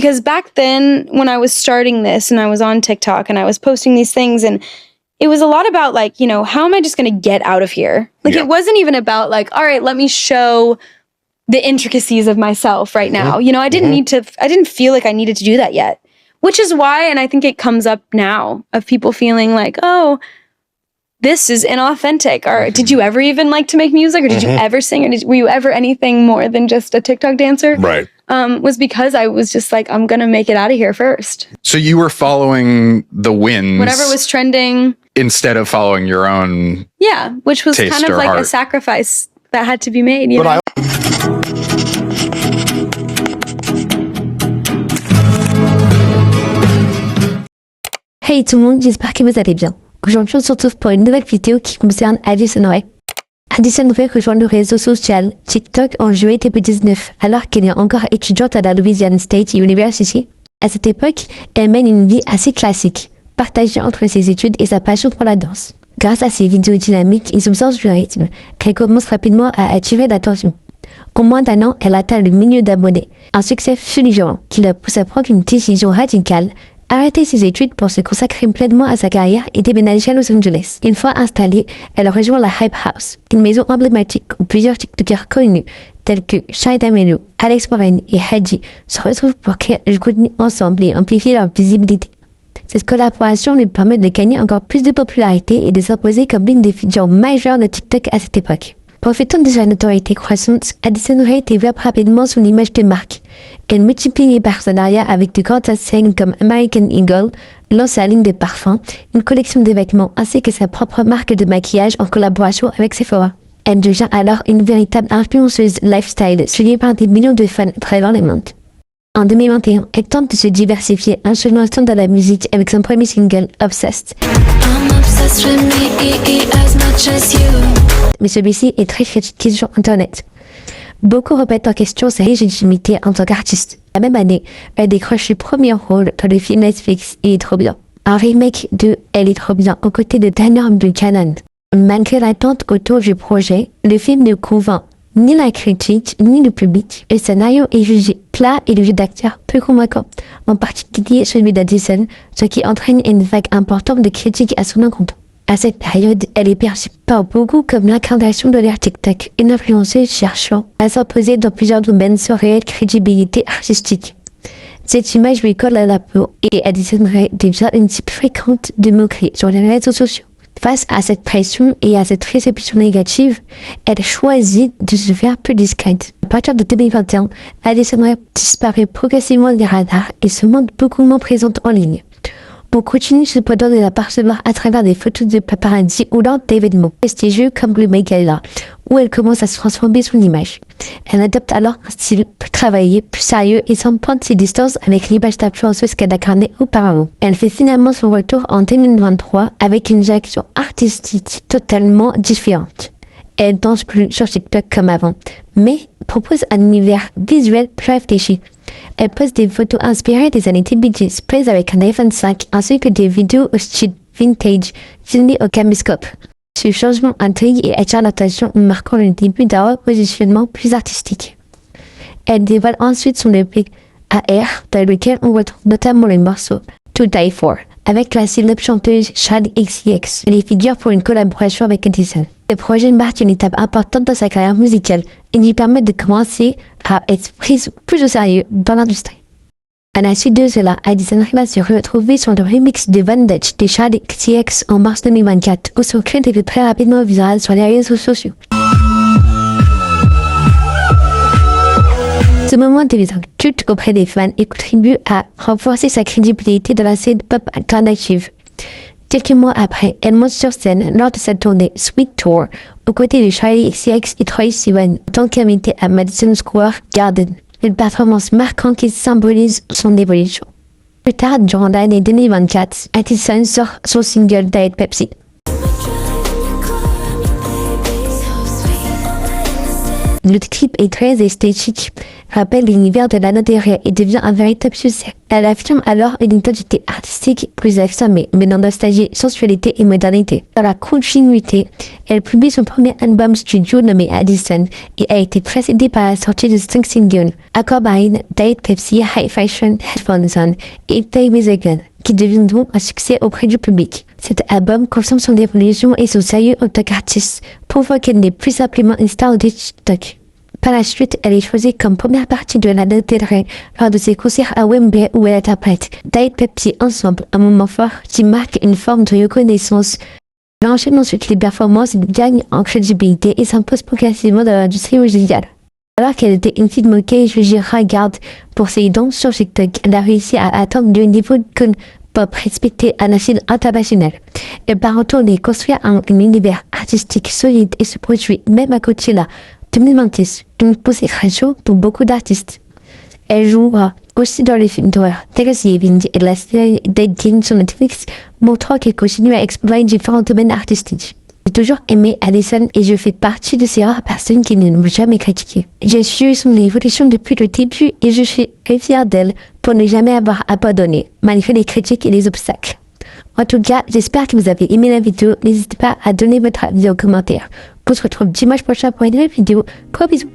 Because back then, when I was starting this and I was on TikTok and I was posting these things, and it was a lot about like, you know, how am I just going to get out of here? Like, it wasn't even about like, all right, let me show the intricacies of myself right now. You know, I didn't feel like I needed to do that yet, which is why, and I think it comes up now of people feeling like, oh, this is inauthentic. Or did you ever even like to make music? Or did you ever sing? Or were you ever anything more than just a TikTok dancer? Right. Was because I was just like, I'm going to make it out of here first. So you were following the winds. Whatever was trending. Instead of following your own. Yeah, which was kind of like a sacrifice that had to be made. You know? Hey tout le monde, j'espère que vous allez bien. Aujourd'hui, on se retrouve pour une nouvelle vidéo qui concerne Addison Rae. Addison Rae rejoint le réseau social TikTok en juillet 2019, alors qu'elle est encore étudiante à la Louisiana State University. À cette époque, elle mène une vie assez classique, partagée entre ses études et sa passion pour la danse. Grâce à ses vidéos dynamiques et son sens du rythme, elle commence rapidement à attirer l'attention. En moins d'un an, elle atteint le million d'abonnés, un succès fulgurant qui la pousse à prendre une décision radicale, arrêter ses études pour se consacrer pleinement à sa carrière et déménager à Los Angeles. Une fois installée, elle rejoint la Hype House, une maison emblématique où plusieurs TikTokers connus, tels que Shai D'Amelio, Alex Warren et Heidi, se retrouvent pour créer du contenu ensemble et amplifier leur visibilité. Cette collaboration lui permet de gagner encore plus de popularité et de s'imposer comme l'une des figures majeures de TikTok à cette époque. Profitant de sa notoriété croissante, Addison Rae développe rapidement son image de marque. Elle multiplie les partenariats avec de grandes enseignes comme American Eagle, lance sa ligne de parfums, une collection de vêtements ainsi que sa propre marque de maquillage en collaboration avec Sephora. Elle devient alors une véritable influenceuse lifestyle suivie par des millions de fans à travers le monde. En 2021, elle tente de se diversifier en se lançant dans la musique avec son premier single, Obsessed. Mais celui-ci est très critiqué sur Internet. Beaucoup remettent en question sa légitimité en tant qu'artiste. La même année, elle décroche le premier rôle dans le film Netflix Il est trop bien, un remake de Elle est trop bien aux côtés de Daniel Buchanan. Malgré l'attente autour du projet, le film ne convainc ni la critique, ni le public. Le scénario est jugé plat et le jeu d'acteur peu convaincant, en particulier celui d'Addison, ce qui entraîne une vague importante de critiques à son encontre. À cette période, elle est perçue par beaucoup comme l'incarnation de l'ère TikTok, une influenceuse cherchant à s'imposer dans plusieurs domaines sans réelle crédibilité artistique. Cette image lui colle à la peau et Addison Rae devient une cible fréquente de moqueries sur les réseaux sociaux. Face à cette pression et à cette réception négative, elle choisit de se faire plus discrète. À partir de 2021, Addison Rae disparaît progressivement des radars et se montre beaucoup moins présente en ligne. On continue cependant de la percevoir à travers des photos de paparazzi ou lors d'événements prestigieux comme le Met Gala, où elle commence à se transformer son image. Elle adopte alors un style plus travaillé, plus sérieux et semble prendre ses distances avec l'image d'influenceuse qu'elle incarnait auparavant. Elle fait finalement son retour en 2023 avec une direction artistique totalement différente. Elle danse plus sur TikTok comme avant, mais propose un univers visuel plus réfléchi. Elle poste des photos inspirées des années TBG's prises avec un iPhone 5 ainsi que des vidéos au style vintage filmées au caméscope. Ce changement intrigue et attire l'attention en marquant le début d'un repositionnement plus artistique. Elle dévoile ensuite son EP AR dans lequel on retrouve notamment le morceau To Die For avec la célèbre chanteuse Shad XCX. Elle est figure pour une collaboration avec Addison. Ce projet marque une étape importante dans sa carrière musicale et lui permet de commencer à être prise plus au sérieux dans l'industrie. À la suite de cela, Addison Rae va se retrouver sur le remix de Bandage de Shad XCX en mars 2024, où son clip était très rapidement viral sur les réseaux sociaux. Ce moment devient culte auprès des fans et contribue à renforcer sa crédibilité dans la scène pop alternative. Quelques mois après, elle monte sur scène lors de sa tournée Sweet Tour aux côtés de Charlie XCX et Troye Sivan en tant qu'invité à Madison Square Garden, une performance marquante qui symbolise son évolution. Plus tard, durant l'année 2024, Addison sort son single Diet Pepsi. Le clip est très esthétique, rappelle l'univers de Lana Del Rey et devient un véritable succès. Elle affirme alors une identité artistique plus affirmée, mêlant nostalgie, sensualité et modernité. Dans la continuité, elle publie son premier album studio nommé Addison et a été précédée par la sortie de 5 singles, Aquamarine, Diet Pepsi, High Fashion, Headphones On et Play With Again, qui deviendront un succès auprès du public. Cet album confirme son évolution et son sérieux en tant qu'artiste, prouvant qu'elle n'est plus simplement une star de TikTok. Par la suite, elle est choisie comme première partie de Lana Del Rey lors de ses concerts à Wembley où elle interprète Diet Pepsi ensemble, un moment fort qui marque une forme de reconnaissance. Elle enchaîne ensuite les performances, gagne en crédibilité et s'impose progressivement dans l'industrie musicale. Alors qu'elle était une fille moquée et jugée ringarde pour ses danses sur TikTok, elle a réussi à atteindre le niveau de pop respecté à la scène internationale. Elle part retourner construire un univers artistique solide et se produit même à Coachella 2026, une consécration pour beaucoup d'artistes. Elle jouera aussi dans les films d'horreur tels que Event et la série Dead King sur Netflix, montrant qu'elle continue à explorer différents domaines artistiques. J'ai toujours aimé Addison et je fais partie de ces rares personnes qui ne l'ont jamais critiquée. J'ai suivi son évolution depuis le début et je suis très fière d'elle pour ne jamais avoir abandonné, malgré les critiques et les obstacles. En tout cas, j'espère que vous avez aimé la vidéo. N'hésitez pas à donner votre avis en commentaire. On se retrouve dimanche prochain pour une nouvelle vidéo. Gros bisous!